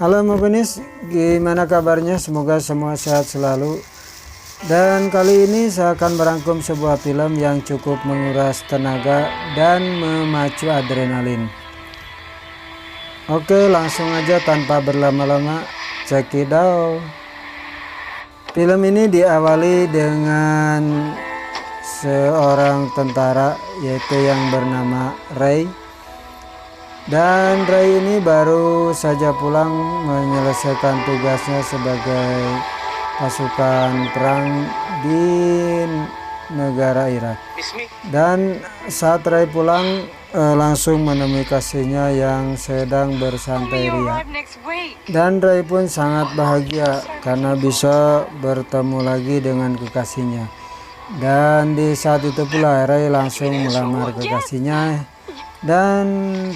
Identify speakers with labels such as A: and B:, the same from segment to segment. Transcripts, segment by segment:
A: Halo Mobinis, gimana kabarnya? Semoga semua sehat selalu. Dan kali ini saya akan merangkum sebuah film yang cukup menguras tenaga dan memacu adrenalin. Oke, langsung aja tanpa berlama-lama, check it out. Film ini diawali dengan seorang tentara yaitu yang bernama Ray. Dan Ray ini baru saja pulang menyelesaikan tugasnya sebagai pasukan perang di negara Irak. Dan saat Ray pulang langsung menemui kasihnya yang sedang bersantai ria. Dan Ray pun sangat bahagia karena bisa bertemu lagi dengan kekasihnya. Dan di saat itu pula Ray langsung melamar kekasihnya. Dan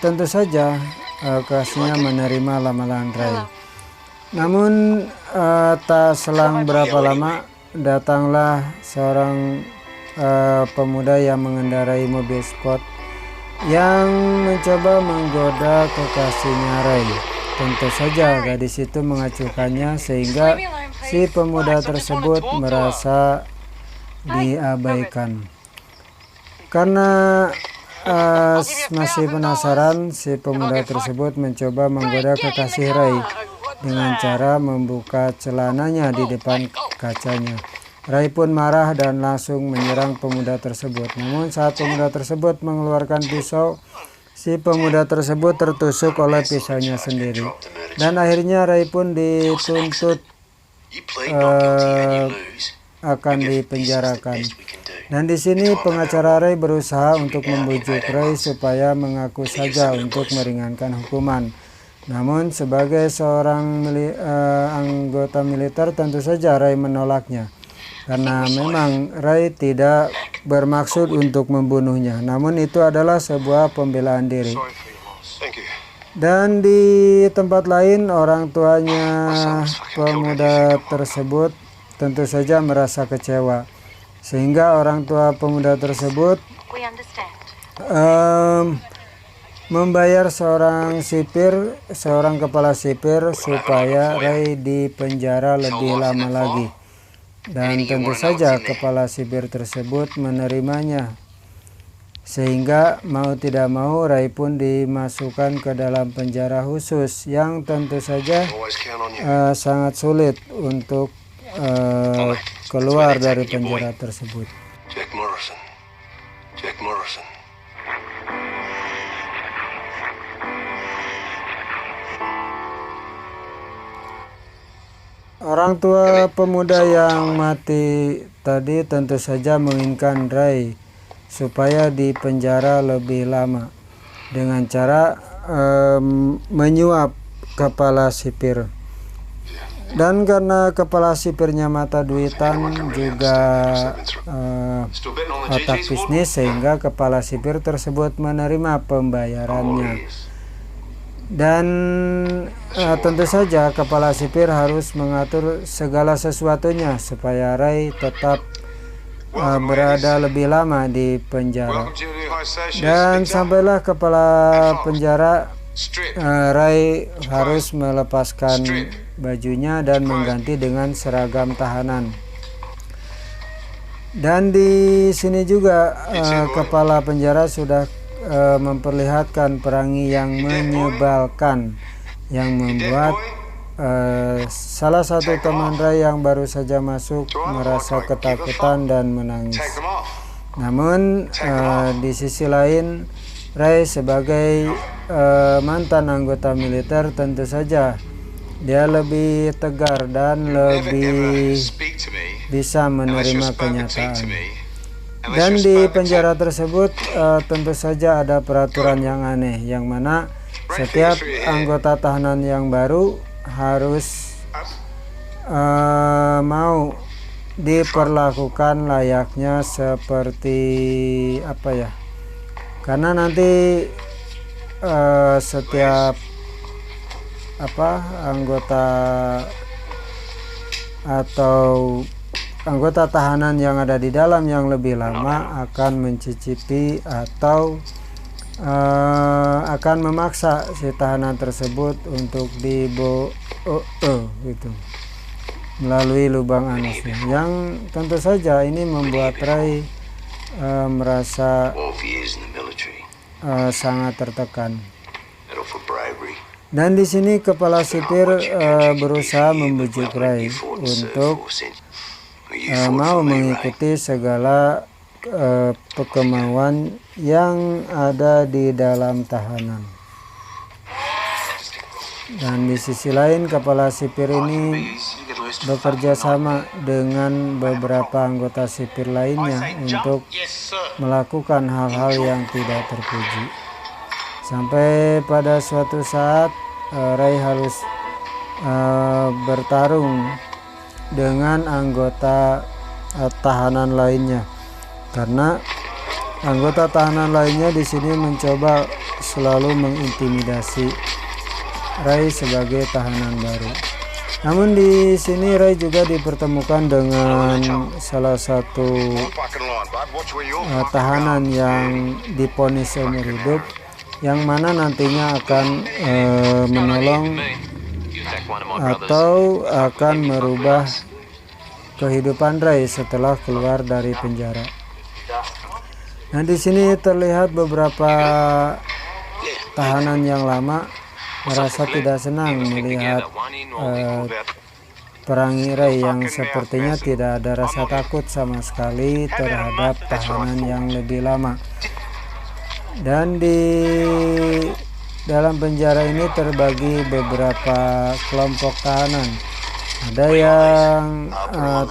A: tentu saja kekasihnya menerima lamaran Ray. Namun tak selang berapa lama datanglah seorang pemuda yang mengendarai mobil sport yang mencoba menggoda kekasihnya Ray. Tentu saja gadis itu mengacuhkannya sehingga si pemuda tersebut merasa diabaikan. Karena masih penasaran, si pemuda tersebut mencoba menggoda kekasih Ray dengan cara membuka celananya di depan kacanya. Ray pun marah dan langsung menyerang pemuda tersebut. Namun saat pemuda tersebut mengeluarkan pisau, si pemuda tersebut tertusuk oleh pisaunya sendiri. Dan akhirnya Ray pun dituntut akan dipenjarakan. Dan di sini pengacara Ray berusaha untuk membujuk Ray supaya mengaku saja untuk meringankan hukuman. Namun sebagai seorang anggota militer tentu saja Ray menolaknya. Karena memang Ray tidak bermaksud untuk membunuhnya. Namun itu adalah sebuah pembelaan diri. Dan di tempat lain orang tuanya pemuda tersebut tentu saja merasa kecewa. Sehingga orang tua pemuda tersebut membayar seorang kepala sipir supaya Ray dipenjara lebih lama lagi. Dan tentu saja kepala sipir tersebut menerimanya. Sehingga mau tidak mau Ray pun dimasukkan ke dalam penjara khusus yang tentu saja sangat sulit untuk keluar dari penjara tersebut.
B: Jack Morrison.
A: Orang tua pemuda yang mati tadi tentu saja menginginkan Ray supaya dipenjara lebih lama dengan cara menyuap kepala sipir. Dan karena kepala sipirnya mata duitan juga otak bisnis, sehingga kepala sipir tersebut menerima pembayarannya. Dan tentu saja kepala sipir harus mengatur segala sesuatunya supaya Ray tetap berada lebih lama di penjara. Dan sampailah kepala penjara, Ray harus melepaskan bajunya dan mengganti dengan seragam tahanan. Dan di sini juga kepala penjara sudah memperlihatkan perangi yang menyebalkan yang membuat salah satu teman Ray yang baru saja masuk merasa ketakutan dan menangis. Namun di sisi lain Ray sebagai mantan anggota militer tentu saja dia lebih tegar dan lebih bisa menerima kenyataan. Dan di penjara tersebut tentu saja ada peraturan yang aneh, yang mana setiap anggota tahanan yang baru harus mau diperlakukan layaknya seperti apa ya? Karena nanti setiap anggota atau anggota tahanan yang ada di dalam yang lebih lama akan mencicipi atau akan memaksa si tahanan tersebut untuk gitu melalui lubang anusnya, yang tentu saja ini membuat Ray merasa sangat tertekan. Dan di sini kepala sipir berusaha membujuk Ray untuk mau mengikuti segala kemauan yang ada di dalam tahanan. Dan di sisi lain kepala sipir ini bekerja sama dengan beberapa anggota sipir lainnya untuk melakukan hal-hal yang tidak terpuji. Sampai pada suatu saat Ray harus bertarung dengan anggota tahanan lainnya, karena anggota tahanan lainnya di sini mencoba selalu mengintimidasi Ray sebagai tahanan baru. Namun di sini Ray juga dipertemukan dengan salah satu tahanan yang divonis seumur hidup, yang mana nantinya akan menolong atau akan merubah kehidupan Ray setelah keluar dari penjara. Nah, di sini terlihat beberapa tahanan yang lama merasa tidak senang melihat perangi Ray yang sepertinya tidak ada rasa takut sama sekali terhadap tahanan yang lebih lama. Dan di dalam penjara ini terbagi beberapa kelompok tahanan. Ada yang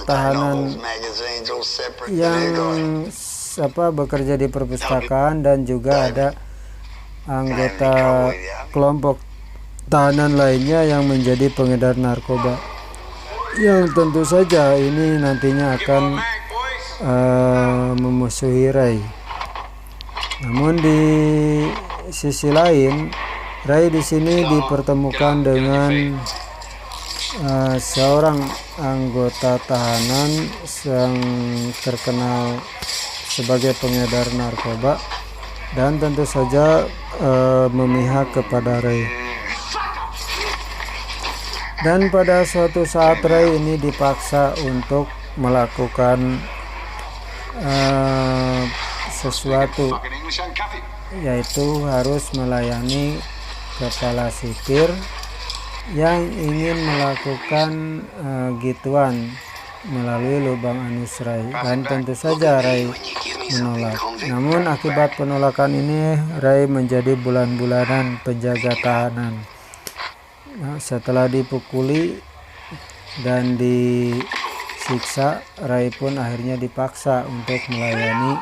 A: tahanan yang bekerja di perpustakaan, dan juga ada anggota kelompok tahanan lainnya yang menjadi pengedar narkoba, yang tentu saja ini nantinya akan memusuhi Ray. Namun di sisi lain, Ray di sini dipertemukan dengan seorang anggota tahanan yang terkenal sebagai pengedar narkoba, dan tentu saja memihak kepada Ray. Dan pada suatu saat Ray ini dipaksa untuk melakukan sesuatu, yaitu harus melayani kepala sipir yang ingin melakukan gituan melalui lubang anus Ray, dan tentu saja Ray menolak. Namun akibat penolakan ini Ray menjadi bulan-bulanan penjaga tahanan. Nah, setelah dipukuli dan disiksa, Ray pun akhirnya dipaksa untuk melayani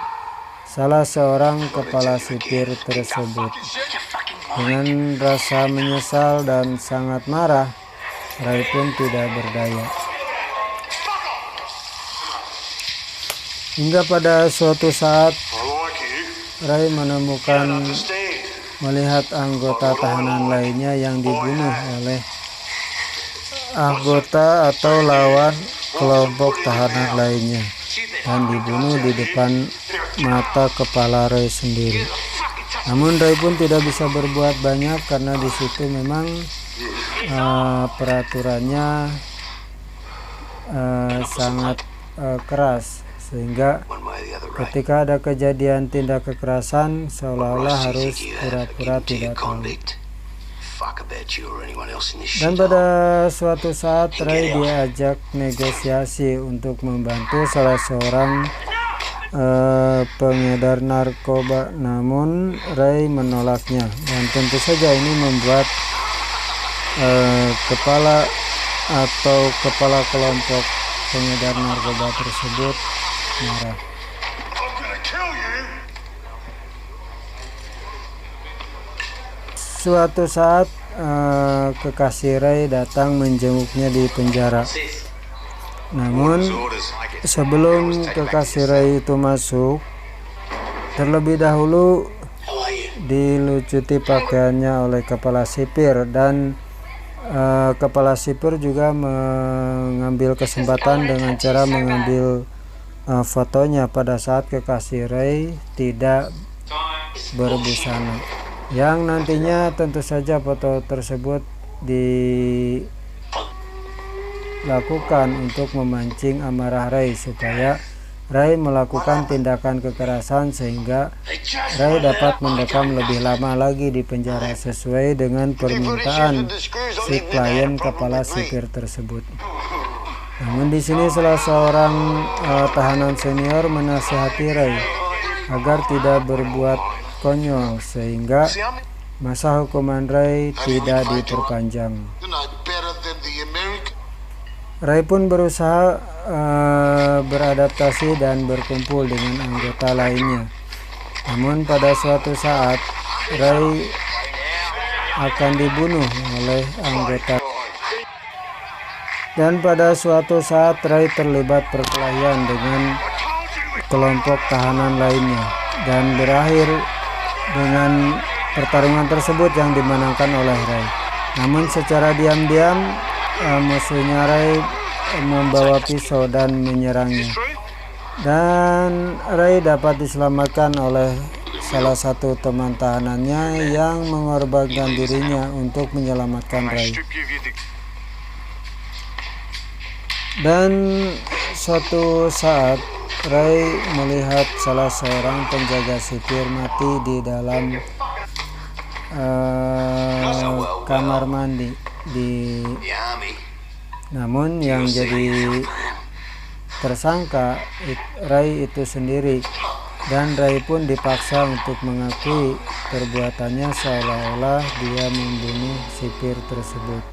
A: salah seorang kepala sipir tersebut. Dengan rasa menyesal dan sangat marah, Ray pun tidak berdaya. Hingga pada suatu saat Ray melihat anggota tahanan lainnya yang dibunuh oleh anggota atau lawan kelompok tahanan lainnya, dan dibunuh di depan mata kepala Ray sendiri. Namun Ray pun tidak bisa berbuat banyak, karena di situ memang peraturannya sangat keras, sehingga ketika ada kejadian tindak kekerasan seolah-olah harus pura-pura tidak tahu. Dan pada suatu saat Ray diajak negosiasi untuk membantu salah seorang pengedar narkoba, namun Ray menolaknya, dan tentu saja ini membuat kepala kelompok pengedar narkoba tersebut marah. Suatu saat kekasih Ray datang menjenguknya di penjara. Namun sebelum kekasih Ray itu masuk, terlebih dahulu dilucuti pakaiannya oleh kepala sipir, dan kepala sipir juga mengambil kesempatan dengan cara mengambil fotonya pada saat kekasih Ray tidak berbusana, yang nantinya tentu saja foto tersebut dilakukan untuk memancing amarah Ray supaya Ray melakukan tindakan kekerasan sehingga Ray dapat mendekam lebih lama lagi di penjara sesuai dengan permintaan si klien kepala sipir tersebut. Namun di sini salah seorang tahanan senior menasihati Ray agar tidak berbuat konyol sehingga masa hukuman Ray tidak diperpanjang. Ray pun berusaha beradaptasi dan berkumpul dengan anggota lainnya. Namun pada suatu saat Ray akan dibunuh oleh anggota. Dan pada suatu saat Ray terlibat perkelahian dengan kelompok tahanan lainnya dan berakhir dengan pertarungan tersebut yang dimenangkan oleh Ray. Namun secara diam-diam musuhnya Ray membawa pisau dan menyerangnya, dan Ray dapat diselamatkan oleh salah satu teman tahanannya yang mengorbankan dirinya untuk menyelamatkan Ray. Dan suatu saat Ray melihat salah seorang penjaga sipir mati di dalam kamar mandi namun yang jadi tersangka Ray itu sendiri, dan Ray pun dipaksa untuk mengakui perbuatannya seolah-olah dia membunuh sipir tersebut.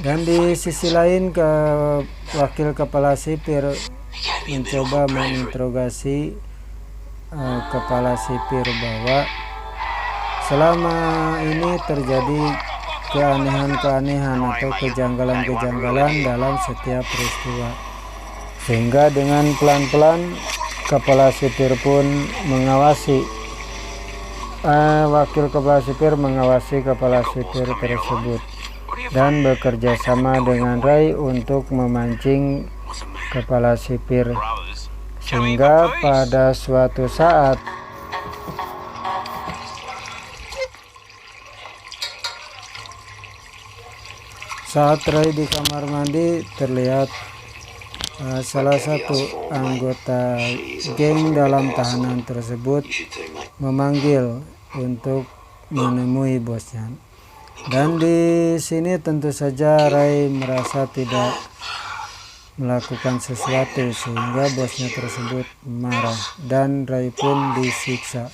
A: Dan di sisi lain wakil kepala sipir mencoba menginterogasi kepala sipir bahwa selama ini terjadi keanehan-keanehan atau kejanggalan-kejanggalan dalam setiap peristiwa, sehingga dengan pelan-pelan kepala sipir pun mengawasi wakil kepala sipir mengawasi kepala sipir tersebut dan bekerja sama dengan Ray untuk memancing kepala sipir, sehingga pada suatu saat Ray di kamar mandi terlihat salah satu anggota geng dalam tahanan tersebut memanggil untuk menemui bosnya. Dan di sini tentu saja Ray merasa tidak melakukan sesuatu sehingga bosnya tersebut marah dan Ray pun disiksa.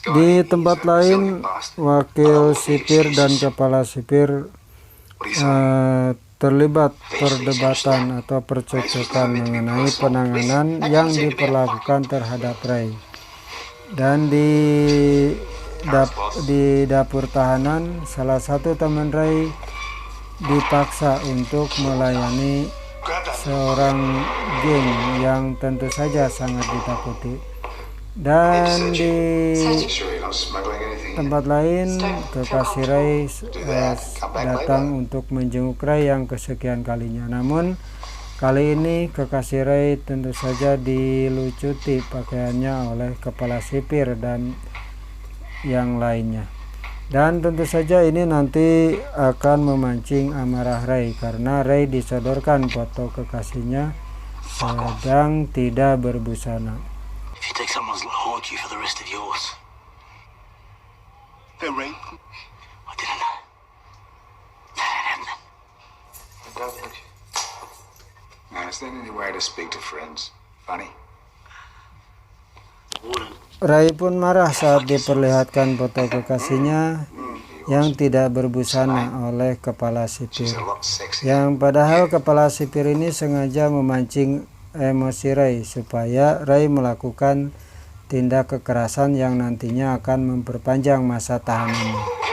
A: Di tempat lain, wakil sipir dan kepala sipir terlibat perdebatan atau percekcokan mengenai penanganan yang diperlakukan terhadap Ray. Dan di dapur tahanan, salah satu teman Ray dipaksa untuk melayani seorang geng yang tentu saja sangat ditakuti. Dan di tempat lain, kekasih Ray datang untuk menjenguk Ray yang kesekian kalinya. Namun kali ini kekasih Ray tentu saja dilucuti pakaiannya oleh kepala sipir dan yang lainnya. Dan tentu saja ini nanti akan memancing amarah Ray karena Ray disodorkan foto kekasihnya sedang tidak berbusana.
B: If you take someone's haunt you for the rest of yours. Then Ray? I didn't know. That ain't happening.
C: I don't think. Now, is there any way to speak to friends? Funny.
A: Ray pun marah saat diperlihatkan foto kekasihnya yang tidak berbusana oleh kepala sipir, yang padahal kepala sipir ini sengaja memancing emosi Ray supaya Ray melakukan tindak kekerasan yang nantinya akan memperpanjang masa tahanannya.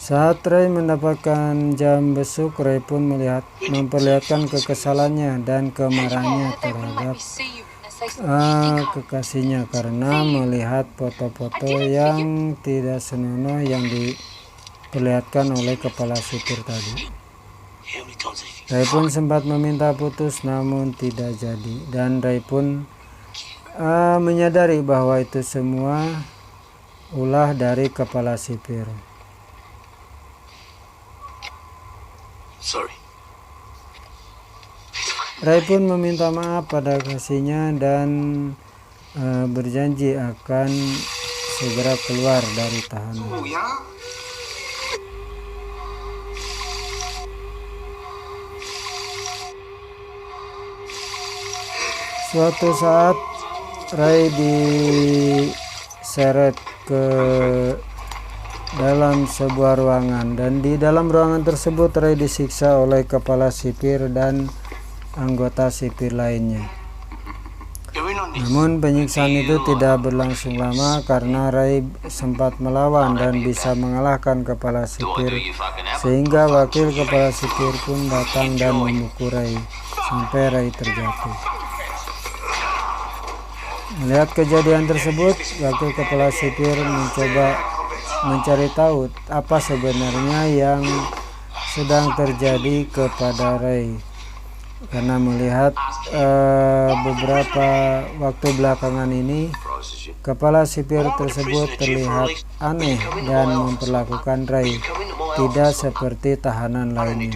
A: Saat Ray mendapatkan jam besuk, Ray pun memperlihatkan kekesalannya dan kemarahannya terhadap kekasihnya karena melihat foto-foto yang tidak senonoh yang diperlihatkan oleh kepala sipir tadi.
B: How many times have you
A: Ray pun sempat meminta putus namun tidak jadi, dan Ray pun menyadari bahwa itu semua ulah dari kepala sipir.
B: Sorry.
A: Ray pun meminta maaf pada kasihnya dan berjanji akan segera keluar dari tahanan. Suatu saat Ray diseret ke dalam sebuah ruangan, dan di dalam ruangan tersebut Ray disiksa oleh kepala sipir dan anggota sipir lainnya. Namun penyiksaan itu tidak berlangsung lama karena Ray sempat melawan dan bisa mengalahkan kepala sipir, sehingga wakil kepala sipir pun datang dan memukul Ray sampai Ray terjatuh. Melihat kejadian tersebut, wakil kepala sipir mencoba mencari tahu apa sebenarnya yang sedang terjadi kepada Ray. Karena melihat beberapa waktu belakangan ini, kepala sipir tersebut terlihat aneh dan memperlakukan Ray tidak seperti tahanan lainnya.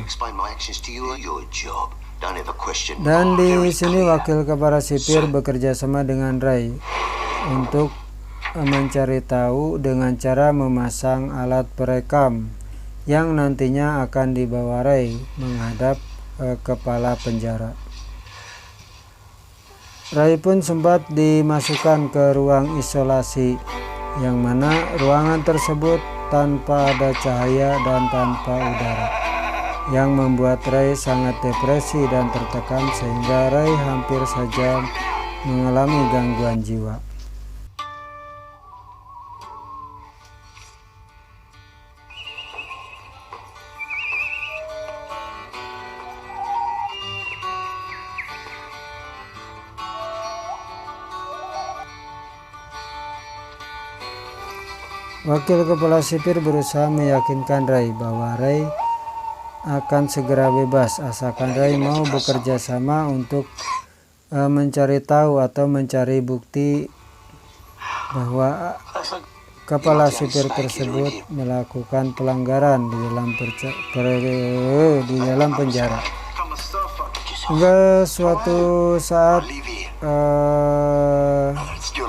A: Dan di sini wakil kepala sipir bekerja sama dengan Ray untuk mencari tahu dengan cara memasang alat perekam yang nantinya akan dibawa Ray menghadap kepala penjara. Ray pun sempat dimasukkan ke ruang isolasi, yang mana ruangan tersebut tanpa ada cahaya dan tanpa udara, yang membuat Ray sangat depresi dan tertekan sehingga Ray hampir saja mengalami gangguan jiwa. Wakil kepala sipir berusaha meyakinkan Ray bahwa Ray akan segera bebas asalkan Ray mau bekerja sama untuk mencari tahu atau mencari bukti bahwa kepala sipir tersebut melakukan pelanggaran di dalam penjara. Hingga suatu saat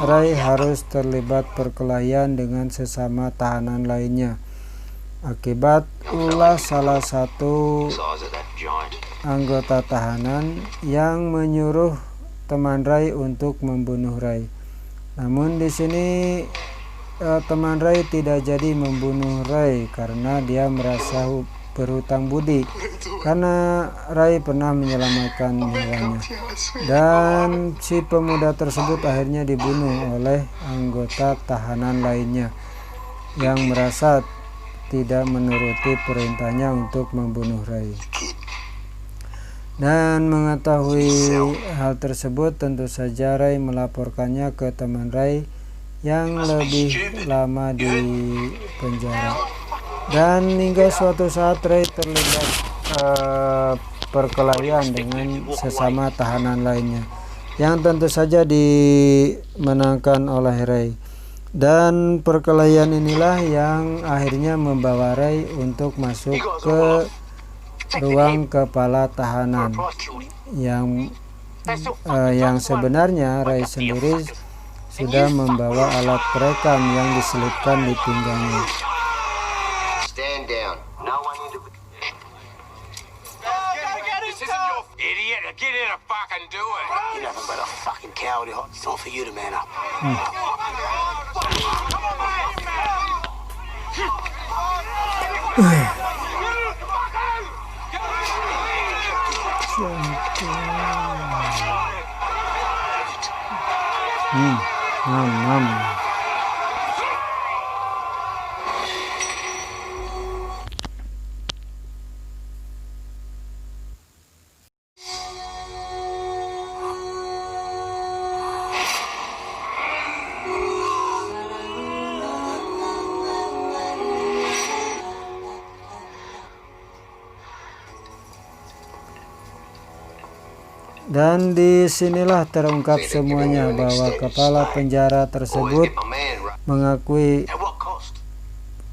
A: Ray harus terlibat perkelahian dengan sesama tahanan lainnya akibat ulah salah satu anggota tahanan yang menyuruh teman Ray untuk membunuh Ray. Namun di sini teman Ray tidak jadi membunuh Ray karena dia merasa berhutang budi karena Ray pernah menyelamatkan nyawanya, dan si pemuda tersebut akhirnya dibunuh oleh anggota tahanan lainnya yang merasa tidak menuruti perintahnya untuk membunuh Ray. Dan mengetahui hal tersebut, tentu saja Ray melaporkannya ke teman Ray yang lebih lama di penjara. Dan hingga suatu saat Ray terlibat perkelahian dengan sesama tahanan lainnya yang tentu saja dimenangkan oleh Ray. Dan perkelahian inilah yang akhirnya membawa Ray untuk masuk ke ruang kepala tahanan yang sebenarnya Ray sendiri sudah membawa alat perekam yang diselipkan di pinggangnya.
B: Stand down. No one in the... This isn't your idiot. Get in and fucking do it. You're nothing but a fucking coward. It's time for you to man up.
A: Dan disinilah terungkap semuanya bahwa kepala penjara tersebut mengakui
B: At what cost?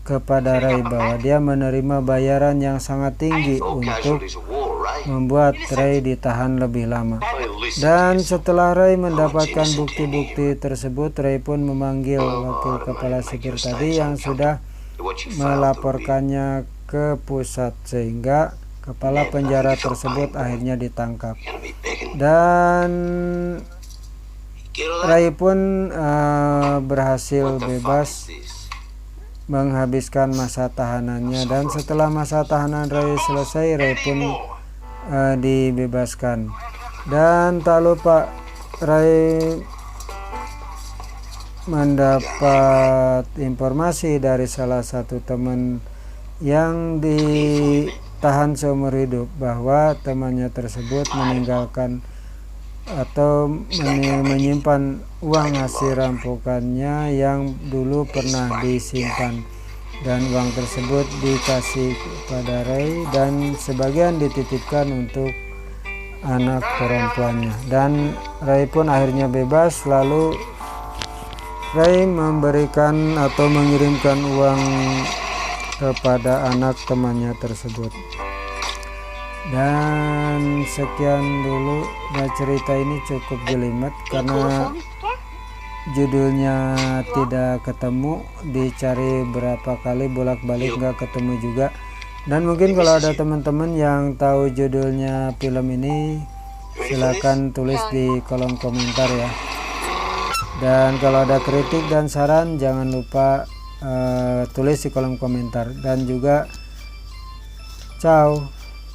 A: kepada Ray bahwa dia menerima bayaran yang sangat tinggi untuk
C: Casualties of war, right?
A: membuat Ray ditahan lebih lama.
C: Hey, listen.
A: Dan setelah Ray mendapatkan bukti-bukti tersebut, Ray pun memanggil wakil kepala sipir tadi yang sudah
C: What you filed
A: melaporkannya ke pusat, sehingga kepala penjara tersebut akhirnya ditangkap.
C: gonna be begging.
A: Dan
C: Get all that?
A: Ray pun berhasil
C: What the fuck
A: bebas
C: is this?
A: menghabiskan masa tahanannya, dan setelah masa tahanan Ray selesai, Ray pun dibebaskan. Dan tak lupa Ray mendapat informasi dari salah satu teman yang ditahan seumur hidup bahwa temannya tersebut meninggalkan atau menyimpan uang hasil rampokannya yang dulu pernah disimpan, dan uang tersebut dikasih kepada Ray dan sebagian dititipkan untuk anak perempuannya. Dan Ray pun akhirnya bebas. Lalu Ray memberikan atau mengirimkan uang kepada anak temannya tersebut. Dan sekian dulu. Nah, cerita ini cukup jelimet karena judulnya tidak ketemu, dicari berapa kali bolak-balik nggak ketemu juga. Dan mungkin kalau ada teman-teman yang tahu judulnya film ini, silakan tulis di kolom komentar ya. Dan kalau ada kritik dan saran, jangan lupa tulis di kolom komentar. Dan juga ciao.